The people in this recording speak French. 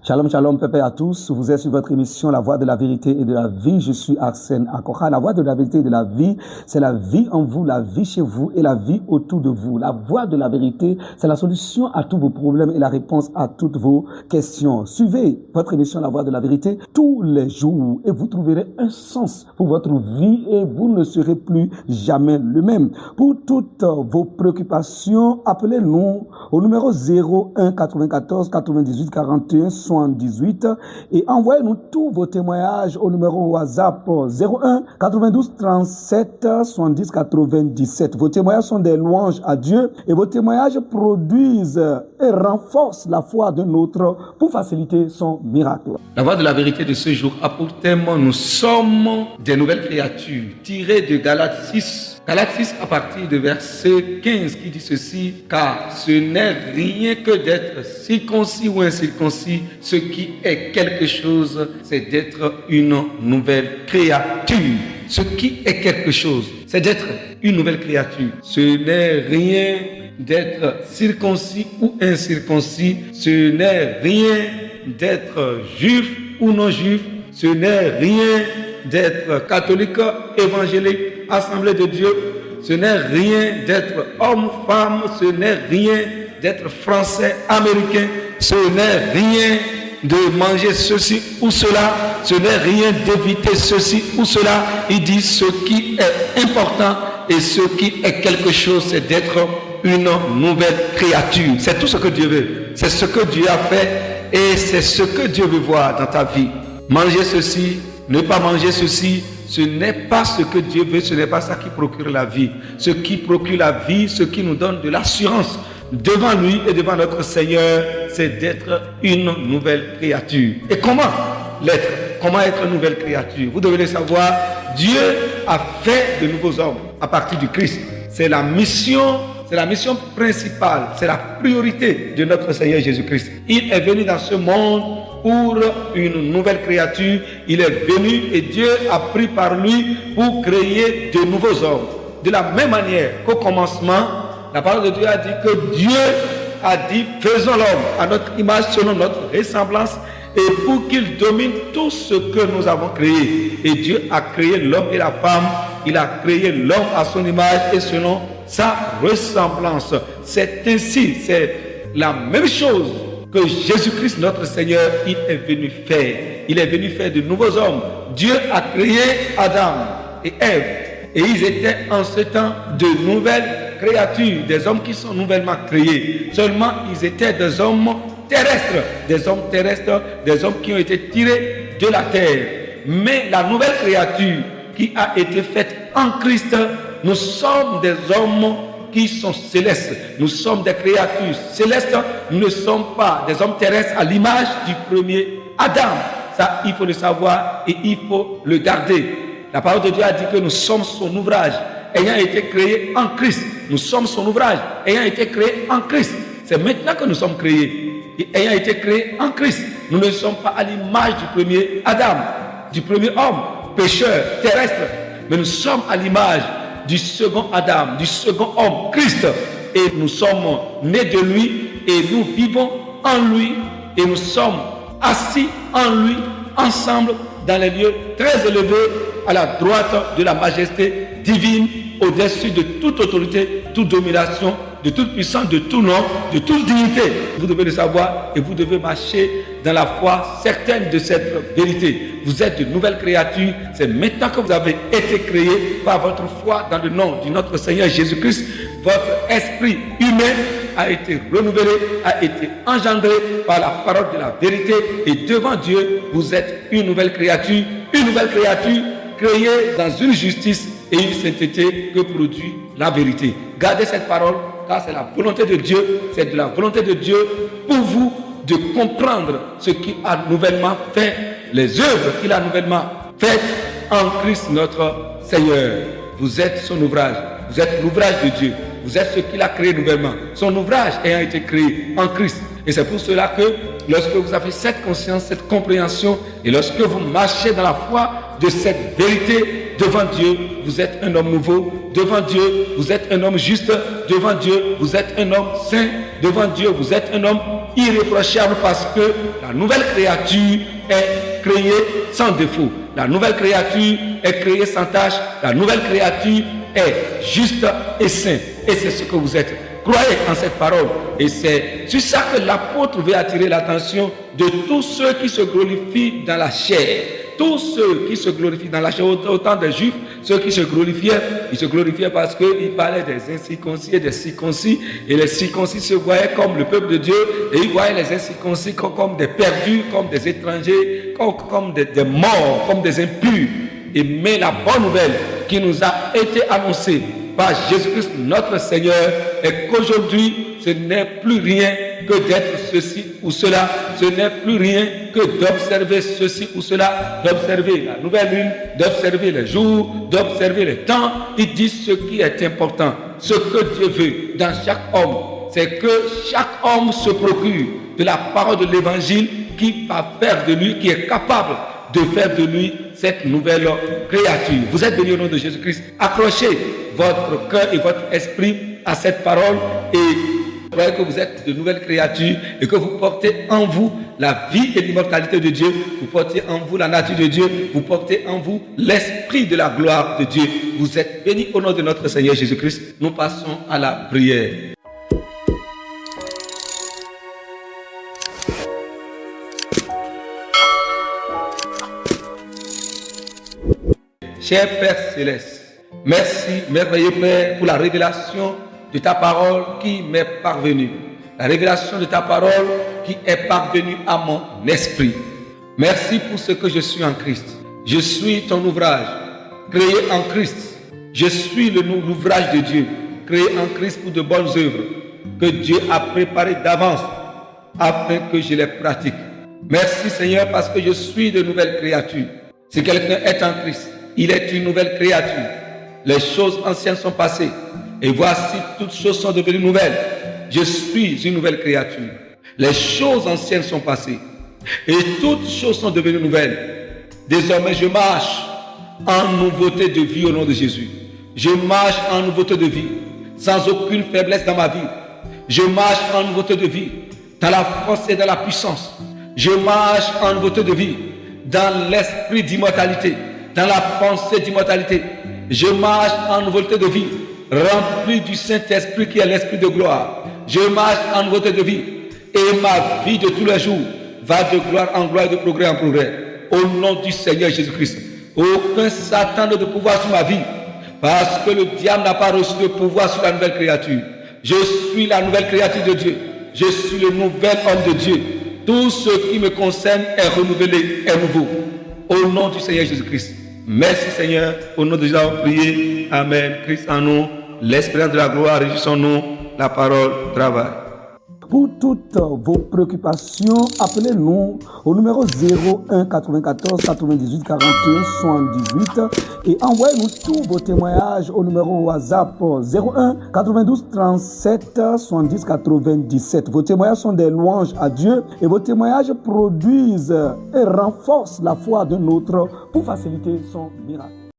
Shalom, shalom, pépé à tous. Vous êtes sur votre émission La Voix de la Vérité et de la Vie. Je suis Arsène Akora. La Voix de la Vérité et de la Vie, c'est la vie en vous, la vie chez vous et la vie autour de vous. La Voix de la Vérité, c'est la solution à tous vos problèmes et la réponse à toutes vos questions. Suivez votre émission La Voix de la Vérité tous les jours et vous trouverez un sens pour votre vie et vous ne serez plus jamais le même. Pour toutes vos préoccupations, appelez-nous au numéro 01 94 98 41 78 et envoyez-nous tous vos témoignages au numéro WhatsApp 01 92 37 70 97. Vos témoignages sont des louanges à Dieu et vos témoignages produisent et renforcent la foi de l'autre pour faciliter son miracle. La Voix de la Vérité de ce jour a pour thème « Nous sommes des nouvelles créatures » tiré de Galates 6. Galates 6 à partir de verset 15 qui dit ceci: « Car ce n'est rien que d'être circoncis ou incirconcis, ce qui est quelque chose, c'est d'être une nouvelle créature. » Ce qui est quelque chose, c'est d'être une nouvelle créature. Ce n'est rien d'être circoncis ou incirconcis, ce n'est rien d'être juif ou non juif, ce n'est rien d'être catholique, évangélique, assemblée de Dieu, ce n'est rien d'être homme, femme, ce n'est rien d'être français, américain, ce n'est rien de manger ceci ou cela, ce n'est rien d'éviter ceci ou cela. Il dit ce qui est important et ce qui est quelque chose, c'est d'être une nouvelle créature. C'est tout ce que Dieu veut, c'est ce que Dieu a fait et c'est ce que Dieu veut voir dans ta vie. Manger ceci, ne pas manger ceci, ce n'est pas ce que Dieu veut, ce n'est pas ça qui procure la vie. Ce qui procure la vie, ce qui nous donne de l'assurance devant lui et devant notre Seigneur, c'est d'être une nouvelle créature. Et comment l'être? Comment être une nouvelle créature? Vous devez le savoir, Dieu a fait de nouveaux hommes à partir du Christ. C'est la mission principale, c'est la priorité de notre Seigneur Jésus-Christ. Il est venu dans ce monde pour une nouvelle créature. Il est venu et Dieu a pris par lui pour créer de nouveaux hommes. De la même manière qu'au commencement, la parole de Dieu a dit que Dieu a dit faisons l'homme à notre image selon notre ressemblance et pour qu'il domine tout ce que nous avons créé. Et Dieu a créé l'homme et la femme. Il a créé l'homme à son image et selon sa ressemblance. C'est ainsi, c'est la même chose que Jésus-Christ notre Seigneur, il est venu faire. Il est venu faire de nouveaux hommes. Dieu a créé Adam et Ève et ils étaient en ce temps de nouvelles créatures, des hommes qui sont nouvellement créés. Seulement ils étaient des hommes terrestres, des hommes qui ont été tirés de la terre. Mais la nouvelle créature qui a été faite en Christ, nous sommes des hommes qui sont célestes. Nous sommes des créatures célestes. Nous ne sommes pas des hommes terrestres à l'image du premier Adam. Ça, il faut le savoir et il faut le garder. La parole de Dieu a dit que nous sommes son ouvrage, ayant été créés en Christ. Nous sommes son ouvrage, ayant été créés en Christ. C'est maintenant que nous sommes créés. Et ayant été créés en Christ, nous ne sommes pas à l'image du premier Adam, du premier homme, pécheur, terrestre. Mais nous sommes à l'image du second Adam, du second homme, Christ. Et nous sommes nés de lui et nous vivons en lui et nous sommes assis en lui, ensemble, dans les lieux très élevés, à la droite de la majesté divine, au-dessus de toute autorité, toute domination, de toute puissance, de tout nom, de toute dignité. Vous devez le savoir et vous devez marcher dans la foi certaine de cette vérité. Vous êtes de nouvelles créatures. C'est maintenant que vous avez été créés par votre foi dans le nom de notre Seigneur Jésus-Christ. Votre esprit humain a été renouvelé, a été engendré par la parole de la vérité. Et devant Dieu, vous êtes une nouvelle créature créée dans une justice et une sainteté que produit la vérité. Gardez cette parole, car c'est la volonté de Dieu, c'est de la volonté de Dieu pour vous de comprendre ce qu'il a nouvellement fait, les œuvres qu'il a nouvellement faites en Christ notre Seigneur. Vous êtes son ouvrage, vous êtes l'ouvrage de Dieu, vous êtes ce qu'il a créé nouvellement, son ouvrage ayant été créé en Christ. Et c'est pour cela que lorsque vous avez cette conscience, cette compréhension, et lorsque vous marchez dans la foi de cette vérité, devant Dieu, vous êtes un homme nouveau. Devant Dieu, vous êtes un homme juste. devant Dieu, vous êtes un homme saint. Devant Dieu, vous êtes un homme irréprochable parce que la nouvelle créature est créée sans défaut. La nouvelle créature est créée sans tâche. La nouvelle créature est juste et sainte. Et c'est ce que vous êtes. Croyez en cette parole. Et c'est sur ça que l'apôtre veut attirer l'attention de tous ceux qui se glorifient dans la chair. Tous ceux qui se glorifient dans la chair, autant des juifs, ceux qui se glorifiaient, ils se glorifiaient parce qu'ils parlaient des incirconcis et des circoncis. Et les circoncis se voyaient comme le peuple de Dieu. Et ils voyaient les incirconcis comme des perdus, comme des étrangers, comme des morts, comme des impurs. Mais la bonne nouvelle qui nous a été annoncée par Jésus-Christ notre Seigneur est qu'aujourd'hui, ce n'est plus rien que d'être ceci ou cela. Ce n'est plus rien que d'observer ceci ou cela, d'observer la nouvelle lune, d'observer les jours, d'observer les temps. Il dit ce qui est important, ce que Dieu veut dans chaque homme, c'est que chaque homme se procure de la parole de l'évangile qui va faire de lui, qui est capable de faire de lui cette nouvelle créature. Vous êtes bénis au nom de Jésus-Christ. Accrochez votre cœur et votre esprit à cette parole et voyez que vous êtes de nouvelles créatures et que vous portez en vous la vie et l'immortalité de Dieu. Vous portez en vous la nature de Dieu. Vous portez en vous l'esprit de la gloire de Dieu. Vous êtes bénis au nom de notre Seigneur Jésus-Christ. Nous passons à la prière. Cher Père Céleste, merci, merveilleux Père, pour la révélation de ta parole qui m'est parvenue. La révélation de ta parole qui est parvenue à mon esprit. Merci pour ce que je suis en Christ. Je suis ton ouvrage, créé en Christ. Je suis l'ouvrage de Dieu, créé en Christ pour de bonnes œuvres que Dieu a préparées d'avance afin que je les pratique. Merci Seigneur parce que je suis de nouvelles créatures. Si quelqu'un est en Christ, il est une nouvelle créature. Les choses anciennes sont passées. Et voici, toutes choses sont devenues nouvelles. Je suis une nouvelle créature. Les choses anciennes sont passées. Et toutes choses sont devenues nouvelles. Désormais, je marche en nouveauté de vie au nom de Jésus. Je marche en nouveauté de vie, sans aucune faiblesse dans ma vie. Je marche en nouveauté de vie, dans la force et dans la puissance. Je marche en nouveauté de vie, dans l'esprit d'immortalité, dans la pensée d'immortalité. Je marche en nouveauté de vie, rempli du Saint-Esprit qui est l'Esprit de gloire. Je marche en nouveauté de vie et ma vie de tous les jours va de gloire en gloire et de progrès en progrès. Au nom du Seigneur Jésus-Christ, aucun Satan n'a de pouvoir sur ma vie parce que le diable n'a pas reçu de pouvoir sur la nouvelle créature. Je suis la nouvelle créature de Dieu. Je suis le nouvel homme de Dieu. Tout ce qui me concerne est renouvelé, est nouveau. Au nom du Seigneur Jésus-Christ. Merci Seigneur, au nom de Jésus, nous prions. Amen. Christ en nous, l'espérance de la gloire, régissons-nous, la parole travaille. Pour toutes vos préoccupations, appelez-nous au numéro 01 94 98 41 78 et envoyez-nous tous vos témoignages au numéro WhatsApp 01 92 37 70 97. Vos témoignages sont des louanges à Dieu et vos témoignages produisent et renforcent la foi d'un autre pour faciliter son miracle.